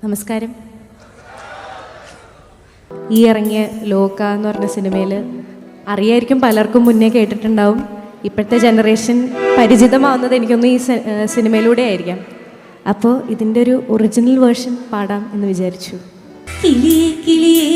നമസ്കാരം. ഈ ഇറങ്ങിയ ലോക എന്ന് പറഞ്ഞ സിനിമയിൽ അറിയായിരിക്കും, പലർക്കും മുന്നേ കേട്ടിട്ടുണ്ടാവും. ഇപ്പോഴത്തെ ജനറേഷൻ പരിചിതമാവുന്നത് എനിക്കൊന്ന് ഈ സിനിമയിലൂടെ ആയിരിക്കാം. അപ്പോൾ ഇതിൻ്റെ ഒരു ഒറിജിനൽ വേർഷൻ പാടാം എന്ന് വിചാരിച്ചു. കിളിയേ കിളിയേ